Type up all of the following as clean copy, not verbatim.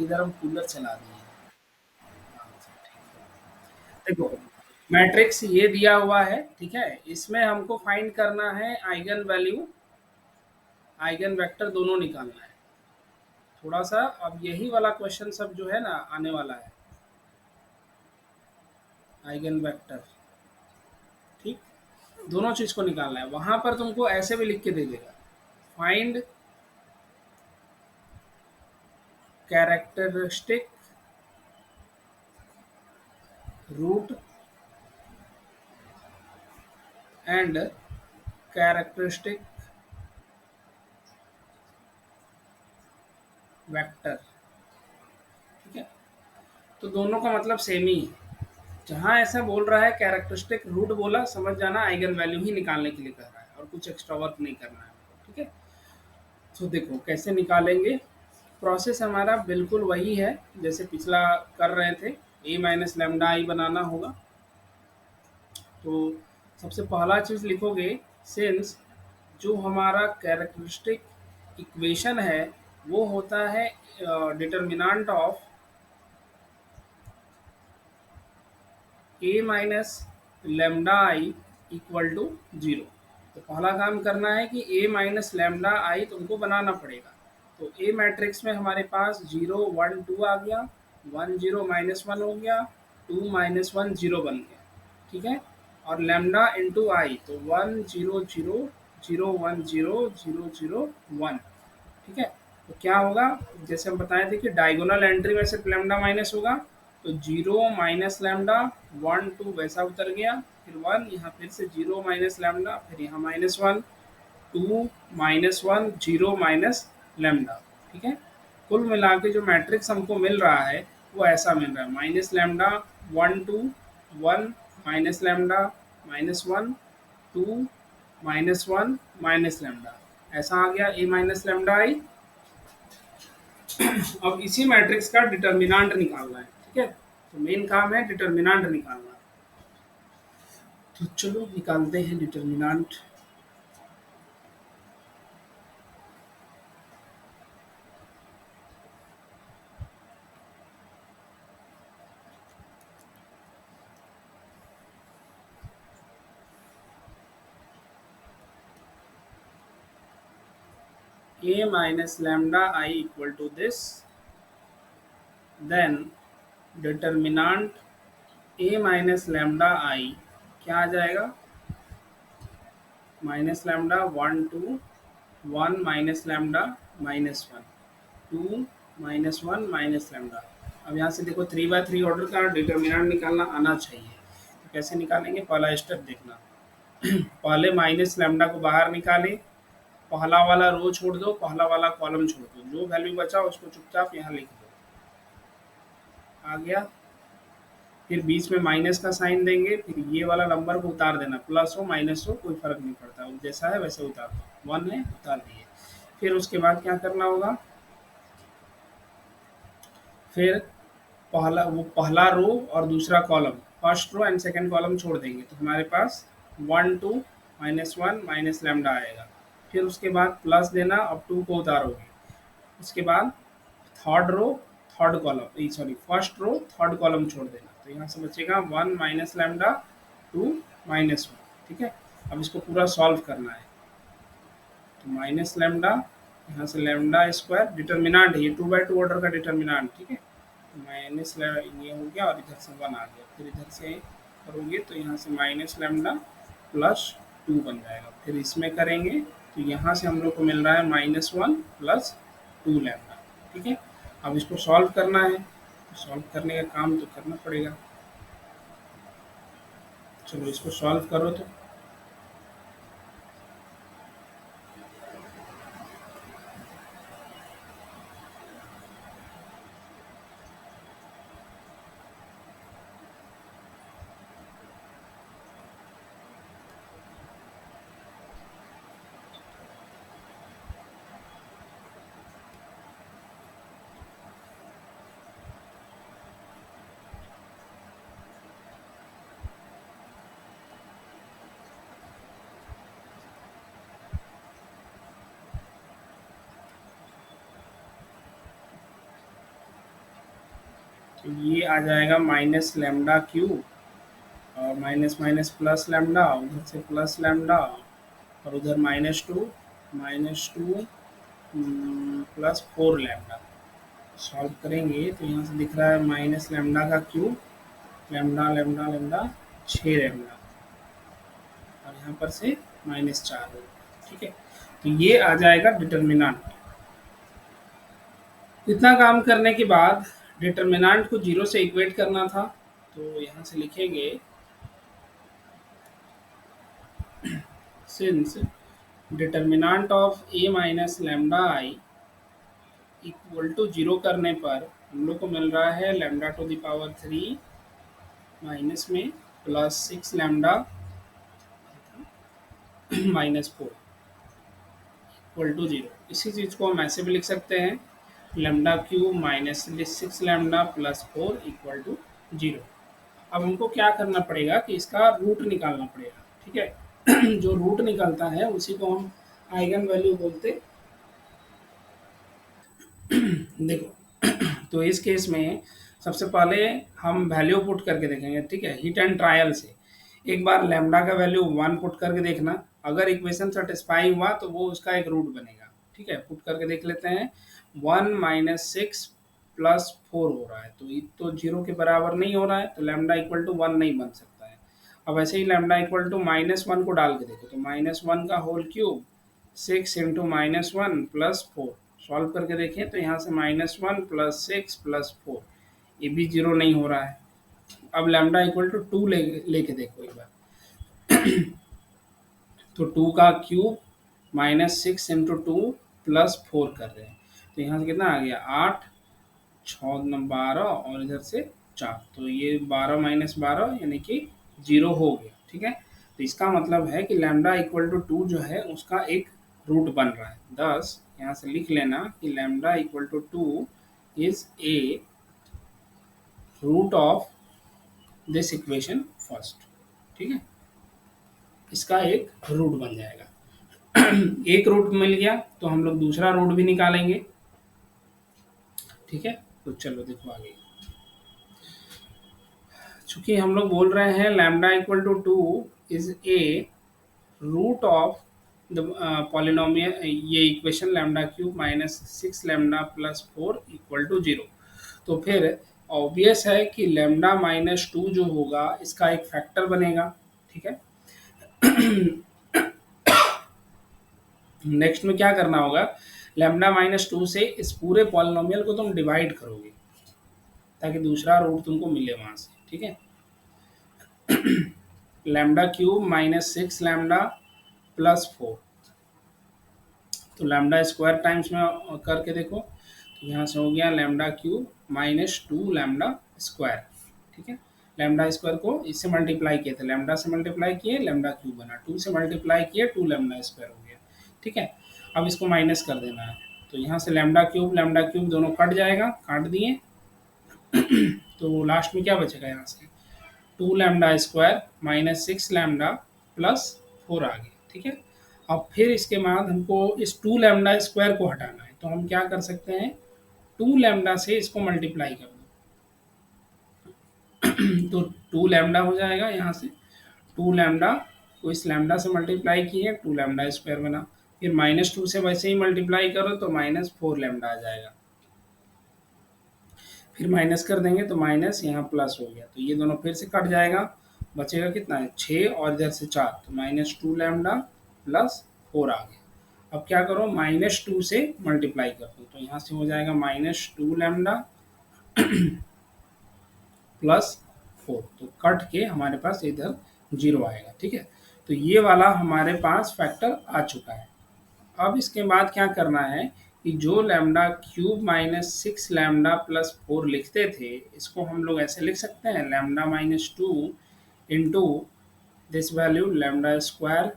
इधर हम कूलर चला दिए हैं। देखो, मैट्रिक्स ये दिया हुआ है, ठीक है? इसमें हमको फाइंड करना है आइगन वैल्यू, आइगन वेक्टर दोनों निकालना है। थोड़ा सा अब यही वाला क्वेश्चन सब जो है ना आने वाला है, आइगन वेक्टर, ठीक? दोनों चीज को निकालना है। वहां पर तुमको ऐसे भी लिख के दे देगा, find characteristic root and characteristic vector, ठीक है? तो दोनों का मतलब सेम ही है। जहाँ ऐसा बोल रहा है कैरेक्टरिस्टिक रूट बोला, समझ जाना आइगन वैल्यू ही निकालने के लिए कह रहा है और कुछ एक्स्ट्रा वर्क नहीं करना है, ठीक है? तो देखो कैसे निकालेंगे। प्रोसेस हमारा बिल्कुल वही है जैसे पिछला कर रहे थे। ए माइनस लेमडा आई बनाना होगा। तो सबसे पहला चीज़ लिखोगे, सिंस जो हमारा कैरेक्टरिस्टिक इक्वेशन है वो होता है determinant of A minus lambda I equal to zero. तो पहला काम करना है कि ए माइनस लेमडा आई तुमको बनाना पड़ेगा। तो ए मैट्रिक्स में हमारे पास जीरो वन टू आ गया, वन जीरो माइनस वन हो गया, टू माइनस वन जीरो बन गया, ठीक है? और लेमडा इंटू आई तो one zero zero, zero one zero, zero zero one, ठीक है? तो क्या होगा, जैसे हम बताए थे कि डायगोनल एंट्री में सिर्फ लैम्डा माइनस होगा। तो zero minus lambda, one to वैसा उतर गया, फिर वन, यहाँ फिर से जीरो माइनस लैम्डा, फिर यहाँ minus one, two minus one, zero minus lambda, ठीक है? कुल मिला के जो मैट्रिक्स हमको मिल रहा है वो ऐसा मिल रहा है, minus lambda, one two, one minus lambda, minus one, two minus one, minus lambda, ऐसा आ गया ए माइनस लैम्डा आई। अब इसी मैट्रिक्स का डिटर्मिनेंट निकालना है, ठीक है? तो मेन काम है डिटर्मिनेंट निकालना। तो चलो निकालते हैं determinant. A minus lambda I equal to this, then determinant A minus lambda I क्या आ जाएगा, minus lambda, one two, one minus lambda, minus one, two minus one, minus lambda. अब यहाँ से देखो थ्री बाय थ्री ऑर्डर का determinant निकालना आना चाहिए। तो कैसे निकालेंगे, पहला स्टेप देखना। पहले माइनस लैम्डा को बाहर निकाले, पहला वाला रो छोड़ दो, पहला वाला कॉलम छोड़ दो, जो वैल्यू बचा उसको चुपचाप यहाँ लिख दो, आ गया। फिर बीच में माइनस का साइन देंगे, फिर ये वाला नंबर को उतार देना, प्लस हो माइनस हो कोई फर्क नहीं पड़ता, वो जैसा है वैसे उतार दो, वन है उतार दिए। फिर उसके बाद क्या करना होगा, फिर पहला रो और दूसरा column, first row and second column छोड़ देंगे, तो हमारे पास one two minus one minus lambda आएगा। फिर उसके बाद प्लस देना, अब टू को उतारोगे। उसके बाद third row, third column, sorry first row third column छोड़ देना, तो यहाँ से बचेगा one minus lambda, two minus one, ठीक है? अब इसको पूरा सॉल्व करना है। तो माइनस लैम्डा, यहाँ से लैम्डा स्क्वायर, डिटर्मिनेंट है ये टू बाई टू ऑर्डर का डिटर्मिनेंट, ठीक है? माइनस ये हो गया और इधर से वन आ गया, फिर इधर से करोगे तो यहाँ से माइनस लैम्डा प्लस टू बन जाएगा। फिर इसमें करेंगे तो यहाँ से हम लोग को मिल रहा है minus one plus two lambda, ठीक है? अब इसको सॉल्व करना है, तो सॉल्व करने का काम तो करना पड़ेगा। चलो इसको सॉल्व करो तो। तो ये आ जाएगा माइनस लेमडा क्यूब और माइनस माइनस प्लस लैम्डा, उधर से प्लस लैम्डा और उधर minus two plus four lambda. Solve करेंगे तो यहाँ से दिख रहा है माइनस लैम्डा का cube, lambda lambda lambda 6 lambda और यहाँ पर से -4 होगा। ठीक है, तो ये आ जाएगा डिटर्मिनेंट। इतना काम करने के बाद डिटर्मिनेंट को जीरो से इक्वेट करना था, तो यहाँ से लिखेंगे since determinant of A minus lambda I equal to zero करने पर हम लोग को मिल रहा है lambda to the power 3 minus में plus 6 lambda -4 equal to zero. इसी चीज़ को हम ऐसे भी लिख सकते हैं lambda cube minus 6 lambda plus 4 equal to zero. अब हमको क्या करना पड़ेगा कि इसका रूट निकालना पड़ेगा। ठीक है जो रूट निकलता है उसी को हम आइगन वैल्यू बोलते। देखो तो इस केस में सबसे पहले हम वैल्यू पुट करके देखेंगे। ठीक है, हिट एंड ट्रायल से एक बार लैम्डा का वैल्यू 1 पुट करके देखना, अगर इक्वेशन सेटिस्फाई हुआ तो वो उसका एक रूट बनेगा। ठीक है, पुट करके देख लेते हैं। 1 - 6 प्लस 4 हो रहा है, तो ये तो जीरो के बराबर नहीं हो रहा है, तो लैम्डा इक्वल टू 1 नहीं बन सकता है। अब ऐसे ही लैम्डा इक्वल टू -1 को डाल के देखो, तो -1 का whole cube 6 into -1 plus 4 solve करके देखें तो यहाँ से -1 प्लस 6 प्लस 4 ये भी जीरो नहीं हो रहा है। अब लैम्डा इक्वल टू 2 लेके देखो एक बार, तो 2 का क्यूब -6 इंटू 2 प्लस 4 कर रहे हैं, तो यहाँ से कितना आ गया 8 6 12 और इधर से 4, तो ये 12 - 12 यानी कि जीरो हो गया। ठीक है, तो इसका मतलब है कि लैम्डा इक्वल टू 2 जो है उसका एक रूट बन रहा है। thus यहाँ से लिख लेना कि lambda equal to 2 is a root of this equation first. ठीक है, इसका एक रूट बन जाएगा। एक रूट मिल गया तो हम लोग दूसरा रूट भी निकालेंगे। ठीक है, तो चलो देखो आगे। चूंकि हम लोग बोल रहे हैं lambda equal to 2 is a root of the polynomial, ये equation lambda cube -6 lambda plus 4 equal to zero, तो फिर ऑब्वियस है कि लैम्डा -2 जो होगा इसका एक फैक्टर बनेगा। ठीक है, नेक्स्ट में क्या करना होगा, लैम्डा -2 से इस पूरे पॉलिनोमियल को तुम डिवाइड करोगे ताकि दूसरा रूट तुमको मिले वहां से। ठीक है, लैम्डा क्यूब -6 लैम्डा प्लस 4, तो लैम्डा स्क्वायर टाइम्स में करके देखो, तो यहाँ से हो गया लैम्डा क्यूब -2 लैम्डा स्क्वायर। ठीक है, लैम्डा स्क्वायर को इससे मल्टीप्लाई किए थे, लैम्डा से मल्टीप्लाई किए लैम्डा क्यूब बना, 2 से मल्टीप्लाई किए 2 लैम्डा स्क्वायर हो गया। ठीक है, अब इसको माइनस कर देना है, तो यहाँ से लैम्डा क्यूब दोनों कट जाएगा, काट दिए तो लास्ट में क्या बचेगा, यहाँ से 2 लैम्डा स्क्वायर -6 लैम्डा प्लस 4 आ गया। ठीक है, अब फिर इसके बाद हमको इस 2 लैम्डा स्क्वायर को हटाना है, तो हम क्या कर सकते हैं 2 लैम्डा से इसको मल्टीप्लाई कर दो तो 2 लैम्डा हो जाएगा, यहाँ से 2 लैम्डा को इस लैम्डा से मल्टीप्लाई किए 2 लैम्डा स्क्वायर बना, फिर -2 से वैसे ही मल्टीप्लाई करो तो -4 लैम्डा आ जाएगा, फिर माइनस कर देंगे तो माइनस यहाँ प्लस हो गया, तो ये दोनों फिर से कट जाएगा, बचेगा कितना है 6 और इधर से 4, तो -2 लैम्डा प्लस 4 आ गया। अब क्या करो -2 से मल्टीप्लाई कर दो, तो यहाँ से हो जाएगा -2 लैम्डा प्लस 4, तो कट के हमारे पास इधर जीरो आएगा। ठीक है, तो ये वाला हमारे पास फैक्टर आ चुका है। अब इसके बाद क्या करना है कि जो लैम्डा क्यूब -6 लैम्डा प्लस 4 लिखते थे, इसको हम लोग ऐसे लिख सकते हैं lambda -2 into this value lambda square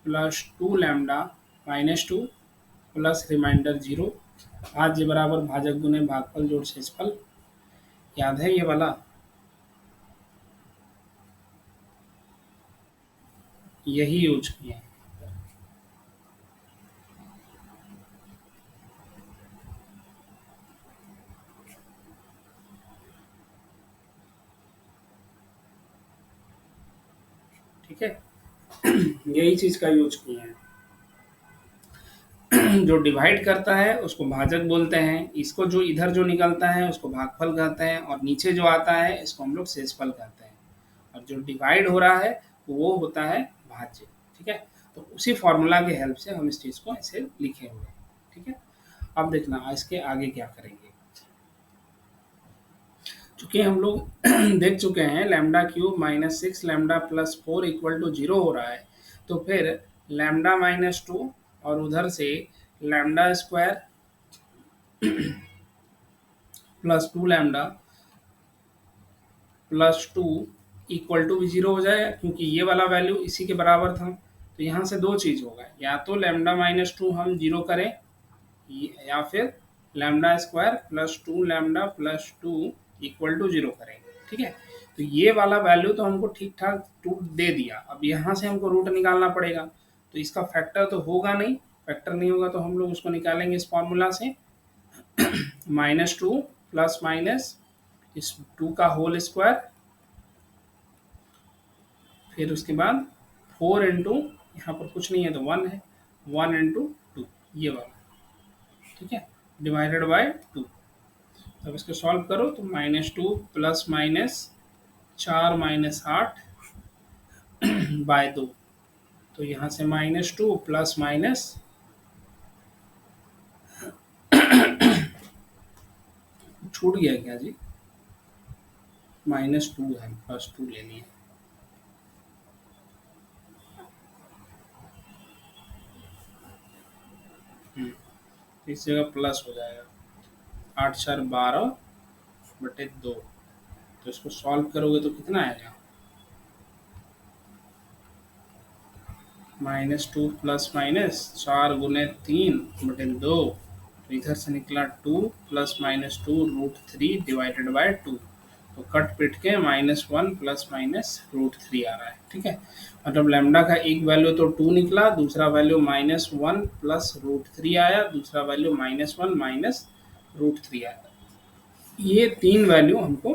plus 2 lambda -2 plus remainder zero, भाज्य बराबर भाजक गुने भागफल जोड़ शेषफल, याद है ये वाला, यही यूज किए हैं। ठीक है। यही चीज़ का यूज किए हैं। जो डिवाइड करता है उसको भाजक बोलते हैं, इसको जो इधर जो निकलता है उसको भागफल कहते हैं, और नीचे जो आता है इसको हम लोग शेषफल कहते हैं, और जो डिवाइड हो रहा है वो होता है भाज्य। ठीक है। तो उसी फॉर्मूला के हेल्प से हम इस चीज़ को ऐसे लिखे हुए हैं। ठीक है। अब देखना इसके आगे क्या करेंगे। चूंकि हम लोग देख चुके हैं lambda cube minus six lambda plus four equal to zero हो रहा है, तो फिर लैम्डा माइनस टू और उधर से lambda square plus two lambda plus two equal to भी जीरो हो जाएगा, क्योंकि ये वाला वैल्यू इसी के बराबर था। तो यहाँ से दो चीज़ होगा, या तो लैम्डा माइनस टू हम जीरो करें, या फिर lambda square plus two lambda plus two equal to zero करेंगे। ठीक है। तो ये वाला वैल्यू तो हमको ठीक ठाक रूट दे दिया, अब यहाँ से हमको रूट निकालना पड़ेगा। तो इसका फैक्टर तो होगा नहीं, फैक्टर नहीं होगा तो हम लोग उसको निकालेंगे इस फॉर्मूला से, माइनस टू प्लस माइनस इस टू का होल स्क्वायर, फिर उसके बाद फोर इंटू, यहाँ पर कुछ नहीं है तो वन है, वन इंटू टू, ये वाला। ठीक है। Divided by to. अब इसको सॉल्व करो तो माइनस टू प्लस माइनस चार माइनस आठ बाय दो, तो यहाँ से माइनस टू प्लस माइनस छूट गया क्या जी, माइनस टू है, प्लस टू ले लिए। तो इस जगह प्लस हो जाएगा, आठ चार बारह बटे दो, तो इसको सॉल्व करोगे तो कितना आएगा, माइनस टू प्लस माइनस चार गुने तीन बटे दो, तो इधर से निकला two plus minus two root three divided by two, तो कट पिट के minus one plus minus root three आ रहा है। ठीक है। मतलब लैम्डा का एक वैल्यू तो टू निकला, दूसरा value minus one plus root three आया, दूसरा value minus one minus root three आया। ये तीन वैल्यू हमको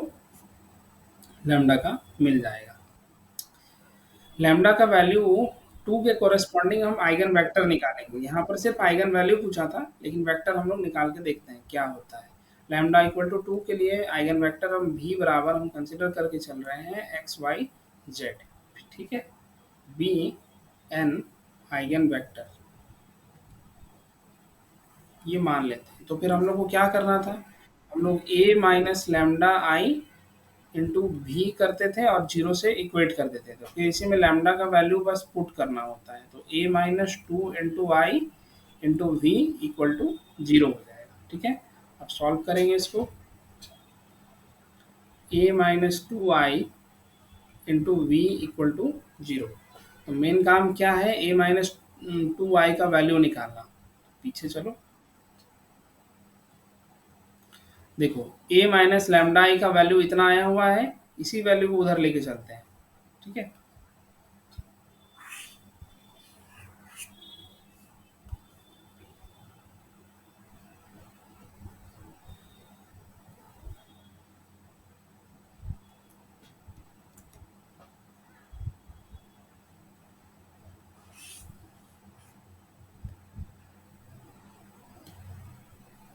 लैम्डा का मिल जाएगा। लैम्डा का वैल्यू टू के कोरेस्पॉन्डिंग हम आइगन वेक्टर निकालेंगे। यहाँ पर सिर्फ आइगन वैल्यू पूछा था, लेकिन वेक्टर हम लोग निकाल के देखते हैं क्या होता है। लैम्डा इक्वल टू टू के लिए आइगन वेक्टर हम भी बराबर हम कंसिडर करके चल रहे हैं एक्स वाई जेड। ठीक है। बी एन आइगन वेक्टर ये मान लेते हैं, तो फिर हम लोग को क्या करना था, हम लोग ए माइनस लैम्डा आई इंटू भी करते थे और जीरो से इक्वेट कर देते थे, फिर इसी में लैम्डा का वैल्यू बस पुट करना होता है, तो A minus two into I into V equal to zero हो जाएगा। ठीक है। अब सॉल्व करेंगे इसको, A minus two I into V equal to zero. तो मेन काम क्या है, ए माइनस टू आई का वैल्यू निकालना। पीछे चलो, देखो ए माइनस लैम्डा आई का वैल्यू इतना आया हुआ है, इसी वैल्यू को उधर लेके चलते हैं। ठीक है।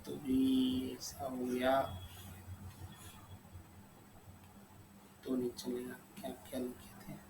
तो भी ऐसा हो गया तो नहीं चलेगा, क्या क्या लिखे थे,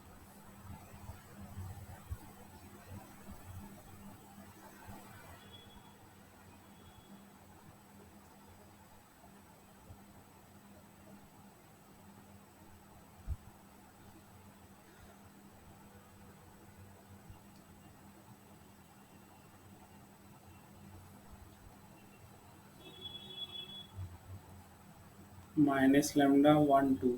माइनस लैम्डा वन टू,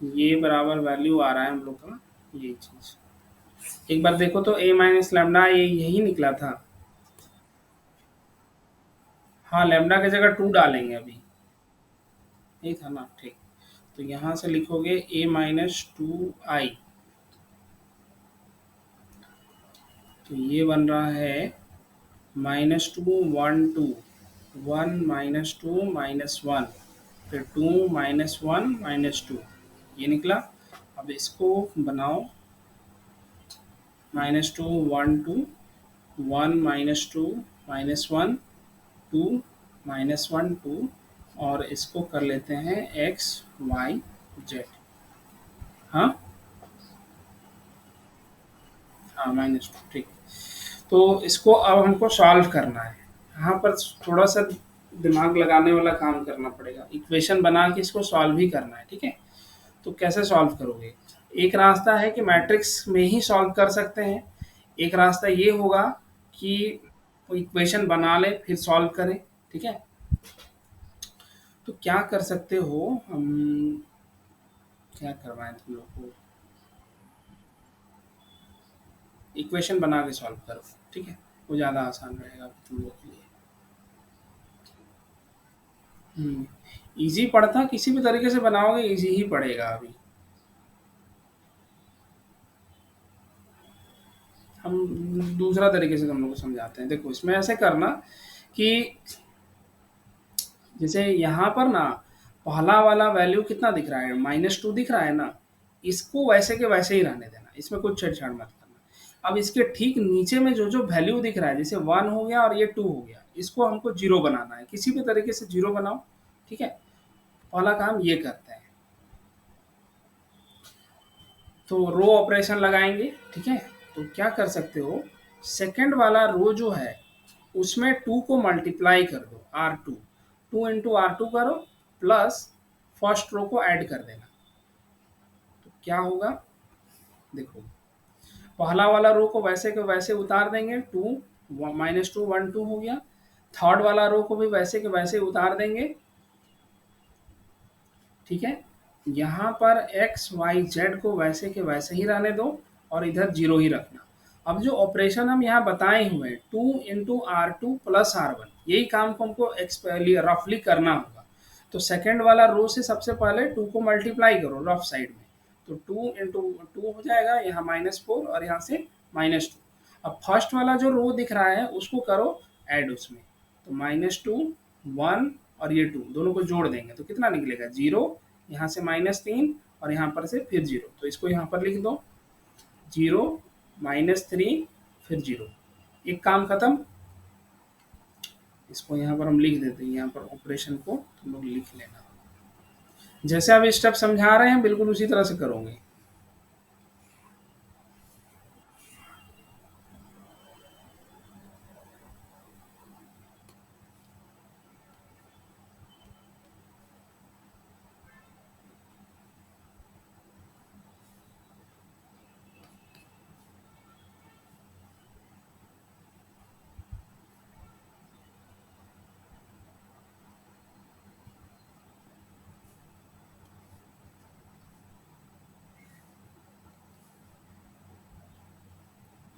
ये बराबर वैल्यू आ रहा है हम लोग का, ये चीज एक बार देखो तो ए माइनस लैम्डा ये यही निकला था। हाँ, लैम्डा की जगह टू डालेंगे अभी, यही था ना। ठीक। तो यहाँ से लिखोगे ए माइनस टू आई तो ये बन रहा है -2 1 2, 1 -2 -1, फिर 2 -1 -2, ये निकला। अब इसको बनाओ, -2 1 2, 1 -2 -1 2 और इसको कर लेते हैं x y z। हाँ, हाँ -2, ठीक। तो इसको अब हमको सॉल्व करना है। यहाँ पर थोड़ा सा दिमाग लगाने वाला काम करना पड़ेगा, इक्वेशन बना के इसको सॉल्व ही करना है, ठीक है। तो कैसे सॉल्व करोगे? एक रास्ता है कि मैट्रिक्स में ही सॉल्व कर सकते हैं, एक रास्ता ये होगा कि इक्वेशन बना ले फिर सॉल्व करें, ठीक है। तो क्या कर सकते हो हम, क्या करवाएं तुम लोग को, इक्वेशन बना के सॉल्व करो, ठीक है, वो ज़्यादा आसान रहेगा तुम लोग के लिए। इजी पड़ता, किसी भी तरीके से बनाओगे इजी ही पड़ेगा। अभी हम दूसरा तरीके से तुम लोग को समझाते हैं। देखो इसमें ऐसे करना कि जैसे यहाँ पर ना पहला वाला वैल्यू कितना दिख रहा है, -2 दिख रहा है ना, इसको वैसे के वैसे ही रहने देना, इसमें कुछ छेड़छाड़ मत करना। अब इसके ठीक नीचे में जो जो वैल्यू दिख रहा है, जैसे 1 हो गया और ये 2 हो गया, इसको हमको 0 बनाना है, किसी भी तरीके से 0 बनाओ, ठीक है। पहला काम ये करते हैं, तो रो ऑपरेशन लगाएंगे, ठीक है। तो क्या कर सकते हो, सेकंड वाला रो जो है उसमें 2 को मल्टीप्लाई कर दो, R2, 2 × R2 करो, प्लस फर्स्ट रो को ऐड कर देना। तो क्या होगा, देखो पहला वाला रो को वैसे के वैसे उतार देंगे, 2 -2 1 2 हो गया। थर्ड वाला रो को भी वैसे के वैसे उतार देंगे, ठीक है। यहाँ पर एक्स वाई जेड को वैसे के वैसे ही रहने दो और इधर 0 ही रखना। अब जो ऑपरेशन हम यहाँ बताए हुए हैं, 2 × R2 + R1, यही काम को हमको रफली करना होगा। तो सेकंड वाला रो से सबसे पहले 2 को मल्टीप्लाई करो रफ साइड में, तो 2 × 2 हो जाएगा, यहाँ -4 और यहाँ से -2। अब फर्स्ट वाला जो रो दिख रहा है उसको करो ऐड उसमें, तो -2 1 और ये 2 दोनों को जोड़ देंगे तो कितना निकलेगा, 0, यहाँ से -3 और यहाँ पर से फिर 0, तो इसको यहाँ पर लिख दो, 0 -3 फिर 0, एक काम खत्म। इसको यहाँ पर हम लिख देते हैं, यहाँ पर ऑपरेशन को तुम लोग लिख लेना, जैसे आप स्टेप समझा रहे हैं बिल्कुल उसी तरह से करोगे।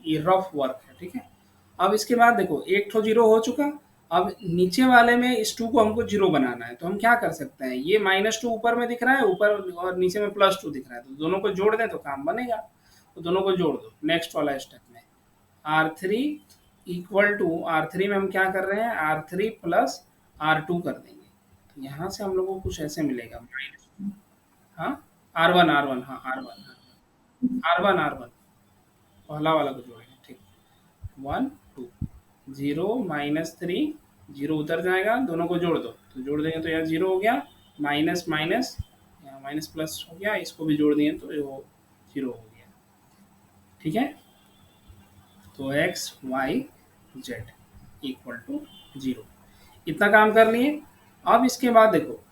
ये रफ वर्क है, ठीक है। अब इसके बाद देखो एक ठो 0 हो चुका, अब नीचे वाले में इस 2 को हमको 0 बनाना है, तो हम क्या कर सकते हैं, ये -2 ऊपर में दिख रहा है, ऊपर और नीचे में +2 दिख रहा है, तो दोनों को जोड़ दें तो काम बनेगा। तो दोनों को जोड़ दो नेक्स्ट वाला स्टेप में, R3 = R3 में हम क्या कर रहे हैं, R3 + R2 कर देंगे, तो यहाँ से हम लोग को कुछ ऐसे मिलेगा हाँ R1 हाँ R1 पहला वाला को जोड़ेंगे, ठीक, 1 2, 0 -3, 0 उतर जाएगा, दोनों को जोड़ दो, तो जोड़ देंगे तो यहाँ 0 हो गया, माइनस माइनस यहाँ माइनस प्लस हो गया, इसको भी जोड़ दिए तो ये 0 हो गया, ठीक है। तो x y z = 0, इतना काम कर लिए। अब इसके बाद देखो,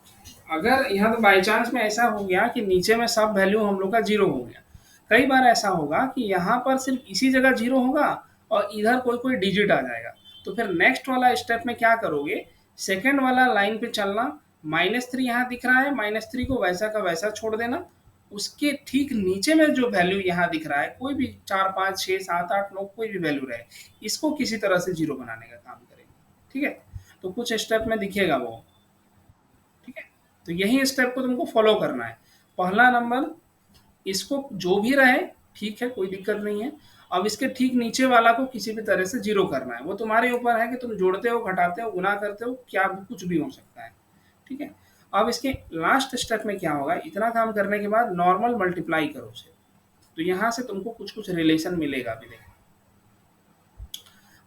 अगर यहाँ तो बाई चांस में ऐसा हो गया कि नीचे में सब वैल्यू हम लोग का 0 हो गया, कई बार ऐसा होगा कि यहाँ पर सिर्फ इसी जगह 0 होगा और इधर कोई कोई डिजिट आ जाएगा, तो फिर नेक्स्ट वाला स्टेप में क्या करोगे, सेकंड वाला लाइन पे चलना, -3 यहाँ दिख रहा है, -3 को वैसा का वैसा छोड़ देना, उसके ठीक नीचे में जो वैल्यू यहाँ दिख रहा है, कोई भी 4 5 6 7 8 9 कोई भी वैल्यू रहे, इसको किसी तरह से 0 बनाने का काम करेंगे, ठीक है। तो कुछ स्टेप में दिखेगा वो, ठीक है। तो यही स्टेप को तुमको फॉलो करना है। पहला नंबर, इसको जो भी रहे ठीक है, कोई दिक्कत नहीं है। अब इसके ठीक नीचे वाला को किसी भी तरह से जीरो करना है, वो तुम्हारे ऊपर है कि तुम जोड़ते हो, घटाते हो, गुना करते हो, क्या कुछ भी हो सकता है। ठीक है। अब इसके लास्ट स्टेप में क्या होगा, इतना काम करने के बाद नॉर्मल मल्टीप्लाई करो उसे, तो यहाँ से तुमको कुछ कुछ रिलेशन मिलेगा। अभी देखो,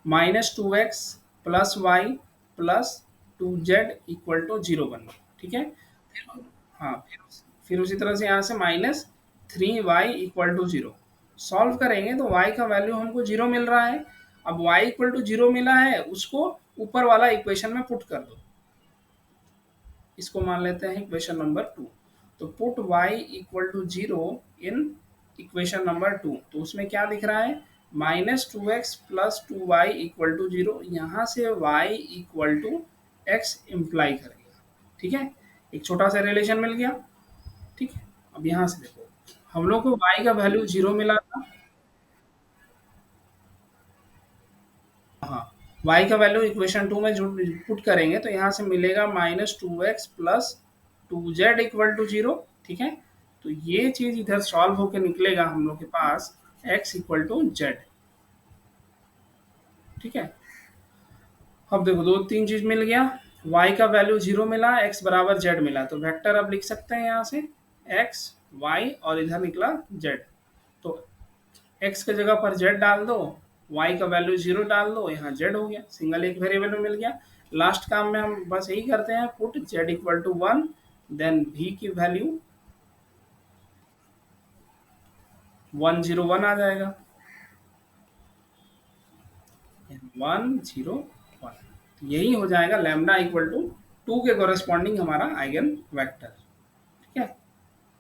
-2x plus y plus 2z equal to 0 बन गया। ठीक है। हाँ, फिर उसी तरह से यहाँ से -3y इक्वल टू 0 सॉल्व करेंगे तो y का वैल्यू हमको 0 मिल रहा है। अब y इक्वल टू 0 मिला है, उसको ऊपर वाला इक्वेशन में पुट कर दो। इसको मान लेते हैं इक्वेशन नंबर 2। तो put y equal to 0 in equation number 2, तो उसमें क्या दिख रहा है, -2x plus 2y equal to 0। यहाँ से y equal to x imply करेगा। ठीक है, एक छोटा सा रिलेशन मिल गया। ठीक है। अब यहाँ से देखो, हम लोग को y का वैल्यू 0 मिला था। हाँ, y का वैल्यू इक्वेशन 2 में जो पुट करेंगे तो यहाँ से मिलेगा -2x plus 2z equal to 0। ठीक है। तो ये चीज इधर सॉल्व होकर निकलेगा हम लोग के पास x इक्वल टू जेड। ठीक है। अब देखो, दो तीन चीज मिल गया, y का वैल्यू 0 मिला, x बराबर z मिला, तो वेक्टर अब लिख सकते हैं यहाँ से x y और इधर निकला z। तो x की जगह पर z डाल दो, y का वैल्यू 0 डाल दो, यहाँ z हो गया, सिंगल एक वेरिएबल में मिल गया। लास्ट काम में हम बस यही करते हैं, put z equal to 1, then v की वैल्यू 101 आ जाएगा, 101। यही हो जाएगा लैम्डा इक्वल टू 2 के कॉरेस्पॉन्डिंग हमारा आइगन वेक्टर। ठीक है।